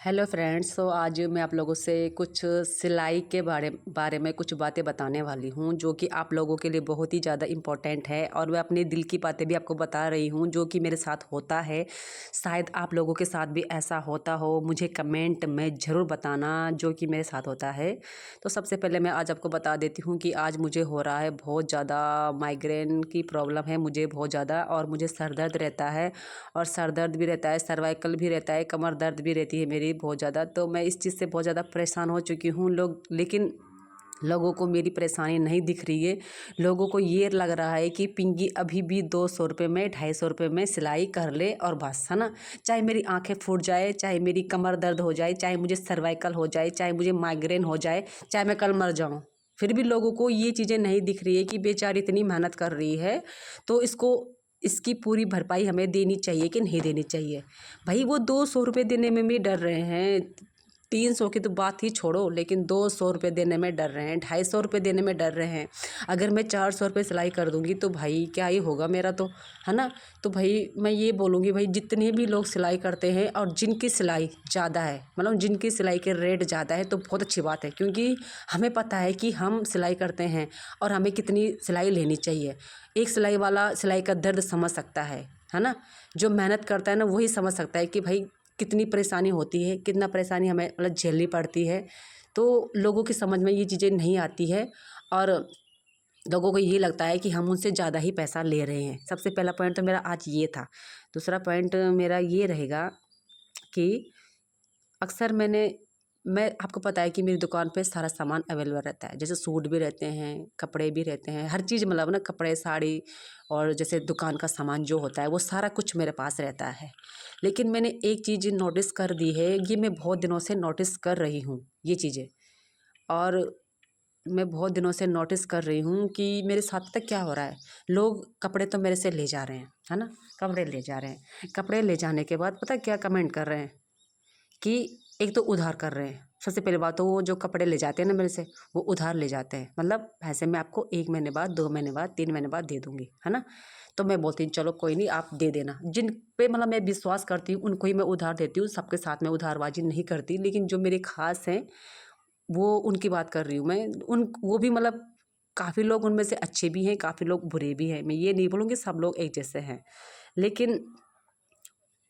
Hello friends. आज मैं आप लोगों से कुछ सिलाई के बारे बारे में कुछ बातें बताने वाली हूँ जो कि आप लोगों के लिए बहुत ही ज़्यादा इम्पोर्टेंट है। और मैं अपने दिल की बातें भी आपको बता रही हूँ जो कि मेरे साथ होता है। शायद आप लोगों के साथ भी ऐसा होता हो, मुझे कमेंट में ज़रूर बताना जो कि मेरे साथ होता है। तो सबसे पहले मैं आज आपको बता देती हूँ कि आज मुझे हो रहा है बहुत ज़्यादा माइग्रेन की प्रॉब्लम है मुझे बहुत ज़्यादा, और मुझे सर दर्द रहता है और सर दर्द भी रहता है, सर्वाइकल भी रहता है, कमर दर्द भी रहती है मेरी बहुत ज़्यादा। तो मैं इस चीज़ से बहुत ज़्यादा परेशान हो चुकी हूँ। लेकिन लोगों को मेरी परेशानी नहीं दिख रही है। लोगों को ये लग रहा है कि पिंकी अभी भी 200 रुपये में 250 रुपये में सिलाई कर ले और बस, है ना। चाहे मेरी आंखें फूट जाए, चाहे मेरी कमर दर्द हो जाए, चाहे मुझे सर्वाइकल हो जाए, चाहे मुझे माइग्रेन हो जाए, चाहे मैं कल मर जाऊँ, फिर भी लोगों को ये चीज़ें नहीं दिख रही है कि बेचारी इतनी मेहनत कर रही है। तो इसकी पूरी भरपाई हमें देनी चाहिए कि नहीं देनी चाहिए। भाई वो 200 रुपये देने में भी डर रहे हैं। 300 की तो बात ही छोड़ो, लेकिन 200 रुपये देने में डर रहे हैं, 250 रुपये देने में डर रहे हैं। अगर मैं 400 रुपये सिलाई कर दूंगी तो भाई क्या ही होगा मेरा, तो है ना। तो भाई मैं ये बोलूँगी, भाई जितने भी लोग सिलाई करते हैं और जिनकी सिलाई ज़्यादा है, मतलब जिनकी सिलाई के रेट ज़्यादा है, तो बहुत अच्छी बात है, क्योंकि हमें पता है कि हम सिलाई करते हैं और हमें कितनी सिलाई लेनी चाहिए। एक सिलाई वाला सिलाई का दर्द समझ सकता है ना। जो मेहनत करता है ना वही समझ सकता है कि भाई कितनी परेशानी होती है, कितना परेशानी हमें मतलब झेलनी पड़ती है। तो लोगों की समझ में ये चीज़ें नहीं आती है और लोगों को ये लगता है कि हम उनसे ज़्यादा ही पैसा ले रहे हैं। सबसे पहला पॉइंट तो मेरा आज ये था। दूसरा पॉइंट मेरा ये रहेगा कि अक्सर मैं आपको पता है कि मेरी दुकान पे सारा सामान अवेलेबल रहता है। जैसे सूट भी रहते हैं, कपड़े भी रहते हैं, हर चीज़ मतलब ना, कपड़े, साड़ी और जैसे दुकान का सामान जो होता है वो सारा कुछ मेरे पास रहता है। लेकिन मैंने एक चीज़ नोटिस कर दी है, ये मैं बहुत दिनों से नोटिस कर रही हूँ ये चीज़ें। और मैं बहुत दिनों से नोटिस कर रही हूँ कि मेरे साथ तक क्या हो रहा है। लोग कपड़े तो मेरे से ले जा रहे हैं, है ना। कपड़े ले जा रहे हैं, कपड़े ले जाने के बाद पता क्या कमेंट कर रहे हैं कि एक तो उधार कर रहे हैं। सबसे पहली बात तो वो जो कपड़े ले जाते हैं ना मेरे से, वो उधार ले जाते हैं। मतलब पैसे मैं आपको 1 महीने बाद, 2 महीने बाद, 3 महीने बाद दे दूंगी, है ना। तो मैं बोलती हूँ चलो कोई नहीं, आप दे देना। जिन पे मतलब मैं विश्वास करती हूँ उनको ही मैं उधार देती हूँ, सबके साथ में उधारबाजी नहीं करती। लेकिन जो मेरे खास हैं वो उनकी बात कर रही हूँ मैं। उन वो भी मतलब काफ़ी लोग उनमें से अच्छे भी हैं, काफ़ी लोग बुरे भी हैं। मैं ये नहीं बोलूँगी सब लोग एक जैसे हैं। लेकिन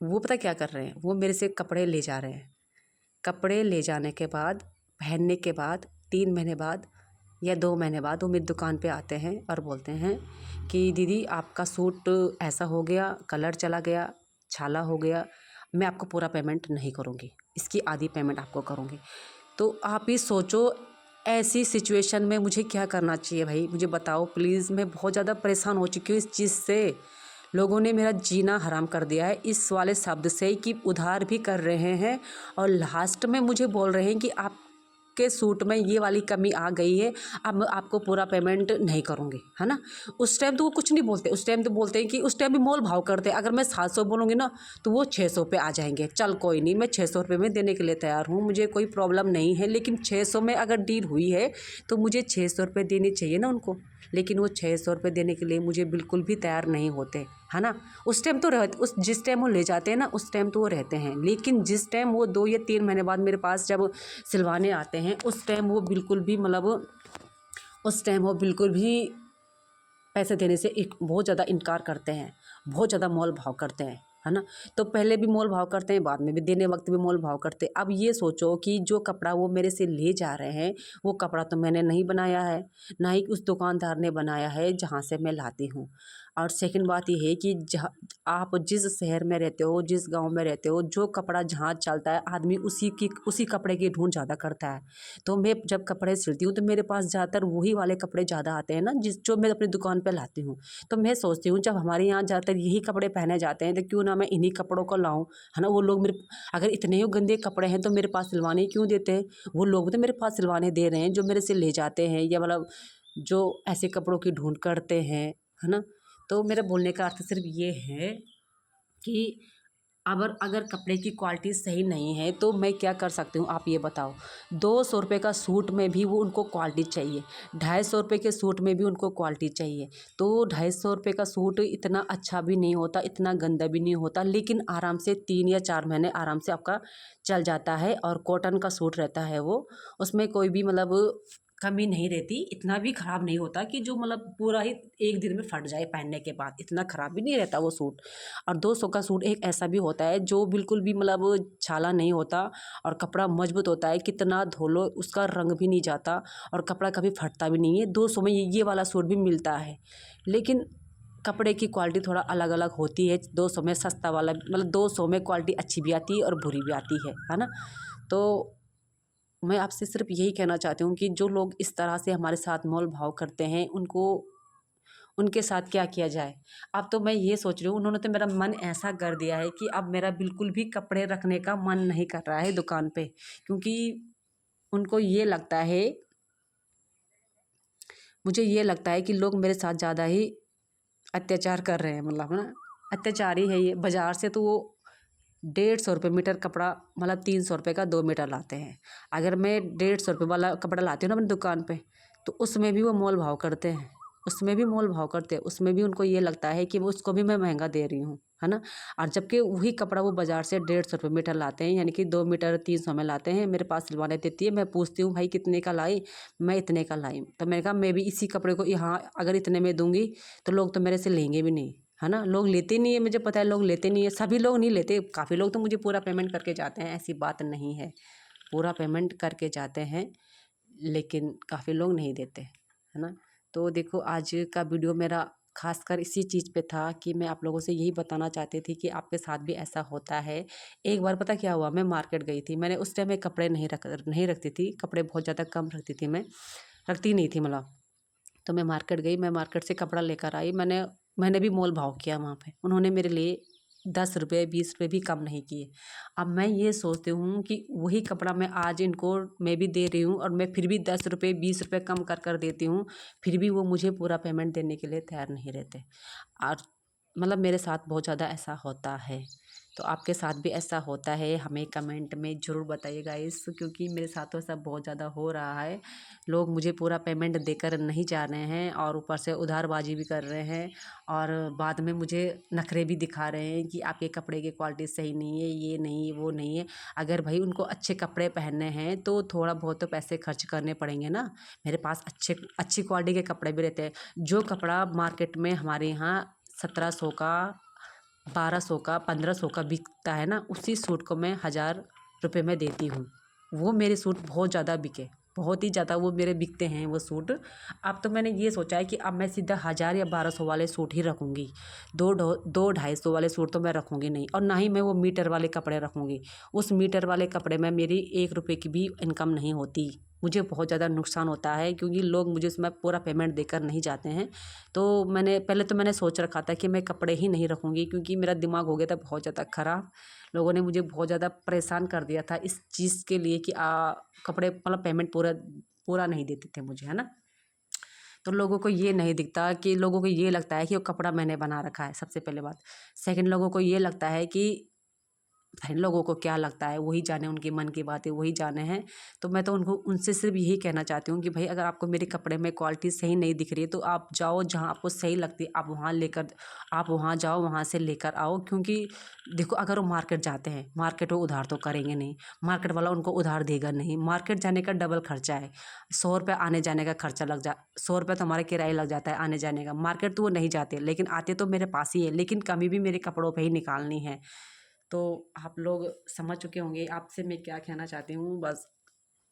वो पता क्या कर रहे हैं, वो मेरे से कपड़े ले जा रहे हैं। कपड़े ले जाने के बाद, पहनने के बाद 3 महीने बाद या 2 महीने बाद वो मेरी दुकान पे आते हैं और बोलते हैं कि दीदी आपका सूट ऐसा हो गया, कलर चला गया, छाला हो गया, मैं आपको पूरा पेमेंट नहीं करूँगी, इसकी आधी पेमेंट आपको करूँगी। तो आप ही सोचो, ऐसी सिचुएशन में मुझे क्या करना चाहिए भाई, मुझे बताओ प्लीज़। मैं बहुत ज़्यादा परेशान हो चुकी हूँ इस चीज़ से। लोगों ने मेरा जीना हराम कर दिया है इस वाले शब्द से कि उधार भी कर रहे हैं और लास्ट में मुझे बोल रहे हैं कि आपके सूट में ये वाली कमी आ गई है, अब मैं आपको पूरा पेमेंट नहीं करूँगी, है ना। उस टाइम तो वो कुछ नहीं बोलते, उस टाइम तो बोलते हैं कि उस टाइम भी मोल भाव करते हैं। अगर मैं 700 बोलूँगी ना तो वो 600 पे आ जाएंगे। चल कोई नहीं, मैं 600 रुपये में देने के लिए तैयार हूँ, मुझे कोई प्रॉब्लम नहीं है। लेकिन 600 में अगर डील हुई है तो मुझे 600 रुपये देने चाहिए ना उनको। लेकिन वो 600 रुपये देने के लिए मुझे बिल्कुल भी तैयार नहीं होते, है ना। उस टाइम तो रहते, उस जिस टाइम वो ले जाते हैं ना उस टाइम तो वो रहते हैं। लेकिन जिस टाइम वो 2 या 3 महीने बाद मेरे पास जब सिलवाने आते हैं उस टाइम वो बिल्कुल भी मतलब, उस टाइम वो बिल्कुल भी पैसे देने से एक बहुत ज़्यादा इनकार करते हैं, बहुत ज़्यादा मोल भाव करते हैं, है ना। तो पहले भी मोल भाव करते हैं, बाद में भी देने वक्त भी मोल भाव करते हैं। अब ये सोचो कि जो कपड़ा वो मेरे से ले जा रहे हैं वो कपड़ा तो मैंने नहीं बनाया है, ना ही उस दुकानदार ने बनाया है जहाँ से मैं लाती हूँ। और सेकंड बात ये है कि जहाँ आप जिस शहर में रहते हो, जिस गांव में रहते हो, जो कपड़ा जहाँ चलता है आदमी उसी कपड़े की ढूंढ ज़्यादा करता है। तो मैं जब कपड़े सिलती हूँ तो मेरे पास ज़्यादातर वही वाले कपड़े ज़्यादा आते हैं ना, जो मैं अपनी दुकान पे लाती हूँ। तो मैं सोचती हूँ जब हमारे यहाँ ज़्यादातर यही कपड़े पहने जाते हैं तो क्यों ना मैं इन्हीं कपड़ों को लाऊं, है ना। वो लोग मेरे, अगर इतने ही गंदे कपड़े हैं तो मेरे पास सिलवाने क्यों देते हैं। वो लोग तो मेरे पास सिलवाने दे रहे हैं जो मेरे से ले जाते हैं, या मतलब जो ऐसे कपड़ों की ढूंढ करते हैं, है ना। तो मेरा बोलने का अर्थ सिर्फ ये है कि अगर कपड़े की क्वालिटी सही नहीं है तो मैं क्या कर सकती हूँ, आप ये बताओ। 200 रुपये का सूट में भी वो उनको क्वालिटी चाहिए, 250 रुपये के सूट में भी उनको क्वालिटी चाहिए। तो 250 रुपये का सूट इतना अच्छा भी नहीं होता, इतना गंदा भी नहीं होता, लेकिन आराम से 3 या 4 महीने आराम से आपका चल जाता है। और कॉटन का सूट रहता है वो, उसमें कोई भी मतलब कमी नहीं रहती, इतना भी ख़राब नहीं होता कि जो मतलब पूरा ही एक दिन में फट जाए पहनने के बाद, इतना ख़राब भी नहीं रहता वो सूट। और 200 का सूट एक ऐसा भी होता है जो बिल्कुल भी मतलब छाला नहीं होता और कपड़ा मजबूत होता है, कितना धो लो उसका रंग भी नहीं जाता और कपड़ा कभी फटता भी नहीं है। 200 में ये वाला सूट भी मिलता है, लेकिन कपड़े की क्वालिटी थोड़ा अलग अलग होती है। 200 में सस्ता वाला मतलब 200 में क्वालिटी अच्छी भी आती है और बुरी भी आती है ना। तो मैं आपसे सिर्फ यही कहना चाहती हूँ कि जो लोग इस तरह से हमारे साथ मोल भाव करते हैं, उनको उनके साथ क्या किया जाए। अब तो मैं ये सोच रही हूँ, उन्होंने तो मेरा मन ऐसा कर दिया है कि अब मेरा बिल्कुल भी कपड़े रखने का मन नहीं कर रहा है दुकान पे, क्योंकि उनको ये लगता है, मुझे ये लगता है कि लोग मेरे साथ ज़्यादा ही अत्याचार कर रहे हैं, मतलब है ना, अत्याचार ही है ये। बाज़ार से तो वो 150 रुपये मीटर कपड़ा मतलब 300 रुपये का 2 मीटर लाते हैं। अगर मैं 150 रुपये वाला कपड़ा लाती हूँ ना अपनी दुकान पे, तो उसमें भी वो मोल भाव करते हैं, उसमें भी मोल भाव करते हैं, उसमें भी उनको ये लगता है कि वो उसको भी मैं महंगा दे रही हूँ, है ना। और जबकि वही कपड़ा वो बाज़ार से 150 रुपये मीटर लाते हैं, यानी कि 2 मीटर 300 में लाते हैं। मेरे पास सिलवाने देती है, मैं पूछती हूँ भाई कितने का लाई, मैं इतने का लाई। तो मैंने कहा मैं भी इसी कपड़े को यहाँ अगर इतने में दूंगी तो लोग तो मेरे से लेंगे भी नहीं, है ना। लोग लेते नहीं है, मुझे पता है लोग लेते नहीं है, सभी लोग नहीं लेते, काफ़ी लोग तो मुझे पूरा पेमेंट करके जाते हैं, ऐसी बात नहीं है, पूरा पेमेंट करके जाते हैं, लेकिन काफ़ी लोग नहीं देते, है ना। तो देखो आज का वीडियो मेरा खासकर इसी चीज़ पे था कि मैं आप लोगों से यही बताना चाहती थी कि आपके साथ भी ऐसा होता है। एक बार पता क्या हुआ, मैं मार्केट गई थी, मैंने उस टाइम में कपड़े नहीं रखती थी, कपड़े बहुत ज़्यादा कम रखती थी, मैं रखती नहीं थी मतलब। तो मैं मार्केट गई, मैं मार्केट से कपड़ा लेकर आई, मैंने भी मोल भाव किया वहाँ पे, उन्होंने मेरे लिए 10 रुपये 20 रुपये भी कम नहीं किए। अब मैं ये सोचती हूँ कि वही कपड़ा मैं आज इनको मैं भी दे रही हूँ और मैं फिर भी 10 रुपये 20 रुपये कम कर देती हूँ, फिर भी वो मुझे पूरा पेमेंट देने के लिए तैयार नहीं रहते। और मतलब मेरे साथ बहुत ज़्यादा ऐसा होता है। तो आपके साथ भी ऐसा होता है, हमें कमेंट में ज़रूर बताइएगा इस, क्योंकि मेरे साथ तो ऐसा बहुत ज़्यादा हो रहा है। लोग मुझे पूरा पेमेंट देकर नहीं जा रहे हैं और ऊपर से उधारबाजी भी कर रहे हैं और बाद में मुझे नखरे भी दिखा रहे हैं कि आपके कपड़े की क्वालिटी सही नहीं है, ये नहीं वो नहीं है। अगर भाई उनको अच्छे कपड़े पहनने हैं तो थोड़ा बहुत तो पैसे खर्च करने पड़ेंगे ना। मेरे पास अच्छी क्वालिटी के कपड़े भी रहते हैं। जो कपड़ा मार्केट में हमारे यहाँ 1700 का 1200 का 1500 का बिकता है ना, उसी सूट को मैं 1000 रुपये में देती हूँ। वो मेरे सूट बहुत ज़्यादा बिके, बहुत ही ज़्यादा वो मेरे बिकते हैं वो सूट। अब तो मैंने ये सोचा है कि अब मैं सीधा 1000 या 1200 वाले सूट ही रखूँगी, 2-250 वाले सूट तो मैं रखूँगी नहीं, और ना ही मैं वो मीटर वाले कपड़े रखूँगी। उस मीटर वाले कपड़े में मेरी 1 रुपये की भी इनकम नहीं होती, मुझे बहुत ज़्यादा नुकसान होता है, क्योंकि लोग मुझे उसमें पूरा पेमेंट देकर नहीं जाते हैं। तो मैंने सोच रखा था कि मैं कपड़े ही नहीं रखूँगी, क्योंकि मेरा दिमाग हो गया था बहुत ज़्यादा ख़राब। लोगों ने मुझे बहुत ज़्यादा परेशान कर दिया था इस चीज़ के लिए कि कपड़े मतलब पेमेंट पूरा पूरा नहीं देते थे मुझे, है ना। तो लोगों को ये नहीं दिखता कि लोगों को ये लगता है कि वो कपड़ा मैंने बना रखा है, सबसे पहले बात। सेकंड, लोगों को ये लगता है कि भाई लोगों को क्या लगता है, वही जाने, उनके मन की बातें वही जाने हैं। तो मैं तो उनसे सिर्फ यही कहना चाहती हूँ कि भाई अगर आपको मेरे कपड़े में क्वालिटी सही नहीं दिख रही है तो आप जाओ जहाँ आपको सही लगती है, आप वहाँ जाओ, वहाँ से लेकर आओ। क्योंकि देखो अगर वो मार्केट जाते हैं, मार्केट वो उधार तो करेंगे नहीं, मार्केट वाला उनको उधार देगा नहीं, मार्केट जाने का डबल खर्चा है। 100 रुपये आने जाने का खर्चा 100 रुपये तो हमारा किराया लग जाता है आने जाने का। मार्केट तो वो नहीं जाते, लेकिन आते तो मेरे पास ही है, लेकिन कमी भी मेरे कपड़ों पर ही निकालनी है। तो आप लोग समझ चुके होंगे आपसे मैं क्या कहना चाहती हूँ। बस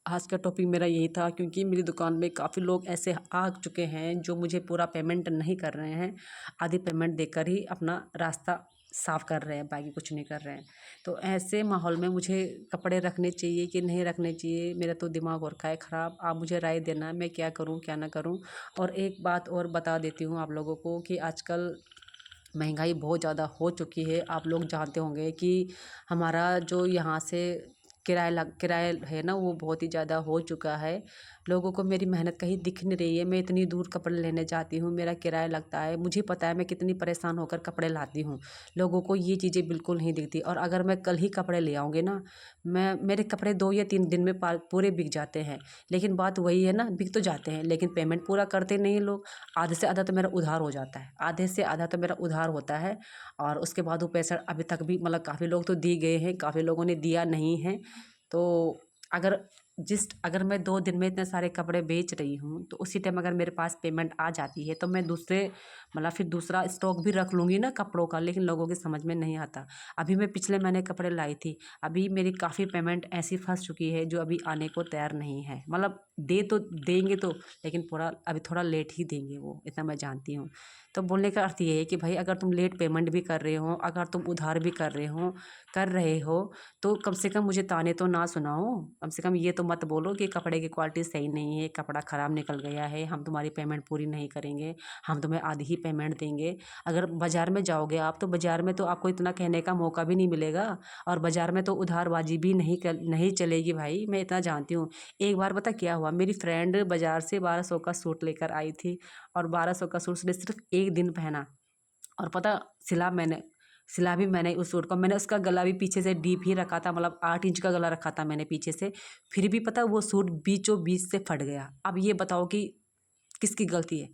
आज का टॉपिक मेरा यही था, क्योंकि मेरी दुकान में काफ़ी लोग ऐसे आ चुके हैं जो मुझे पूरा पेमेंट नहीं कर रहे हैं, आधी पेमेंट देकर ही अपना रास्ता साफ़ कर रहे हैं, बाकी कुछ नहीं कर रहे हैं। तो ऐसे माहौल में मुझे कपड़े रखने चाहिए कि नहीं रखने चाहिए, मेरा तो दिमाग हो रखा है ख़राब। आप मुझे राय देना मैं क्या करूँ क्या ना करूँ। और एक बात और बता देती हूँ आप लोगों को कि आजकल महंगाई बहुत ज़्यादा हो चुकी है। आप लोग जानते होंगे कि हमारा जो यहाँ से किराया है ना वो बहुत ही ज़्यादा हो चुका है। लोगों को मेरी मेहनत कहीं दिख नहीं रही है। मैं इतनी दूर कपड़े लेने जाती हूँ, मेरा किराया लगता है, मुझे पता है मैं कितनी परेशान होकर कपड़े लाती हूँ। लोगों को ये चीज़ें बिल्कुल नहीं दिखती। और अगर मैं कल ही कपड़े ले आऊँगी ना, मेरे कपड़े 2 या 3 दिन में पूरे बिक जाते हैं। लेकिन बात वही है ना, बिक तो जाते हैं लेकिन पेमेंट पूरा करते नहीं लोग। आधे से आधा तो मेरा उधार हो जाता है, आधे से आधा तो मेरा उधार होता है। और उसके बाद वो पैसा अभी तक भी मतलब काफ़ी लोग तो दिए गए हैं, काफ़ी लोगों ने दिया नहीं है। तो अगर अगर मैं 2 दिन में इतने सारे कपड़े बेच रही हूँ, तो उसी टाइम अगर मेरे पास पेमेंट आ जाती है तो मैं फिर दूसरा स्टॉक भी रख लूँगी ना कपड़ों का। लेकिन लोगों की समझ में नहीं आता। अभी मैं पिछले महीने कपड़े लाई थी, अभी मेरी काफ़ी पेमेंट ऐसी फँस चुकी है जो अभी आने को तैयार नहीं है। मतलब दे तो देंगे तो, लेकिन पूरा अभी थोड़ा लेट ही देंगे वो, इतना मैं जानती हूँ। तो बोलने का अर्थ ये है कि भाई अगर तुम लेट पेमेंट भी कर रहे हो, अगर तुम उधार भी कर रहे हो, तो कम से कम मुझे ताने तो ना सुनाओ। कम से कम ये तो मत बोलो कि कपड़े की क्वालिटी सही नहीं है, कपड़ा ख़राब निकल गया है, हम तुम्हारी पेमेंट पूरी नहीं करेंगे, हम तुम्हें आधी ही पेमेंट देंगे। अगर बाज़ार में जाओगे आप, तो बाज़ार में तो आपको इतना कहने का मौका भी नहीं मिलेगा। और बाज़ार में तो उधारबाजी भी नहीं चलेगी भाई, मैं इतना जानती हूँ। एक बार पता क्या हुआ, मेरी फ्रेंड बाज़ार से 1200 का सूट लेकर आई थी, और 1200 का सूट उसने सिर्फ एक दिन पहना। और पता, सिला भी मैंने उस सूट को, मैंने उसका गला भी पीछे से डीप ही रखा था, मतलब 8 इंच का गला रखा था मैंने पीछे से। फिर भी पता वो सूट बीचों बीच से फट गया। अब ये बताओ कि किसकी गलती है?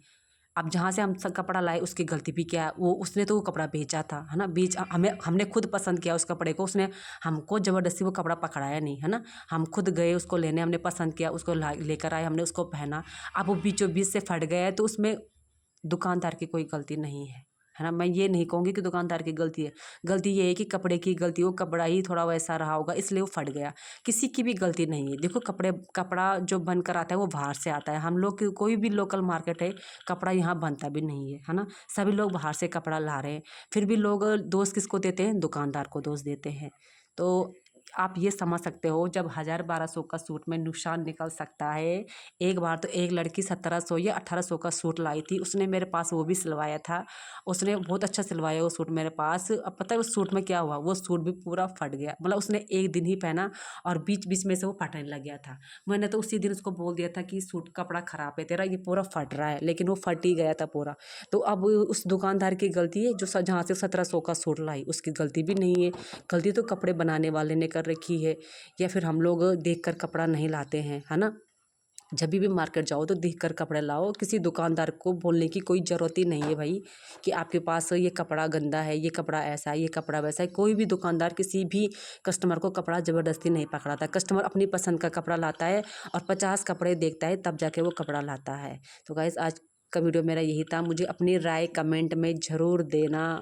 अब जहाँ से हम सब कपड़ा लाए उसकी गलती भी क्या है? वो उसने तो वो कपड़ा बेचा था, है ना? हमने खुद पसंद किया उस कपड़े को, उसने हमको ज़बरदस्ती वो कपड़ा पकड़ाया नहीं, है ना? हम खुद गए उसको लेने, हमने पसंद किया, उसको लेकर आए, हमने उसको पहना। अब वो बीचों बीच से फट गया है, तो उसमें दुकानदार की कोई गलती नहीं है ना? मैं ये नहीं कहूँगी कि दुकानदार की गलती है। गलती ये है कि कपड़े की गलती, वो कपड़ा ही थोड़ा वैसा रहा होगा इसलिए वो फट गया। किसी की भी गलती नहीं है। देखो, कपड़ा जो बनकर आता है वो बाहर से आता है। हम लोग की कोई भी लोकल मार्केट है, कपड़ा यहाँ बनता भी नहीं है ना? सभी लोग बाहर से कपड़ा ला रहे हैं। फिर भी लोग दोष किसको देते हैं? दुकानदार को दोष देते हैं। तो आप ये समझ सकते हो, जब 1000-1200 का सूट में नुकसान निकल सकता है। एक बार तो एक लड़की 1700 या 1800 का सूट लाई थी, उसने मेरे पास वो भी सिलवाया था। उसने बहुत अच्छा सिलवाया वो सूट मेरे पास। अब पता है उस सूट में क्या हुआ? वो सूट भी पूरा फट गया। मतलब उसने एक दिन ही पहना और बीच-बीच में से वो फटने लग गया था। मैंने तो उसी दिन उसको बोल दिया था कि सूट कपड़ा ख़राब है तेरा, ये पूरा फट रहा है, लेकिन वो फट ही गया था पूरा। तो अब उस दुकानदार की गलती है जो जहाँ से 1700 का सूट लाई, उसकी गलती भी नहीं है। गलती तो कपड़े बनाने वाले ने कर रखी है, या फिर हम लोग देख कर कपड़ा नहीं लाते हैं, है ना? जब भी मार्केट जाओ तो देख कर कपड़े लाओ। किसी दुकानदार को बोलने की कोई ज़रूरत ही नहीं है भाई कि आपके पास ये कपड़ा गंदा है, ये कपड़ा ऐसा है, ये कपड़ा वैसा है। कोई भी दुकानदार किसी भी कस्टमर को कपड़ा ज़बरदस्ती नहीं पकड़ाता। कस्टमर अपनी पसंद का कपड़ा लाता है और 50 कपड़े देखता है तब जाके वो कपड़ा लाता है। तो गाइस, आज का वीडियो मेरा यही था। मुझे अपनी राय कमेंट में ज़रूर देना।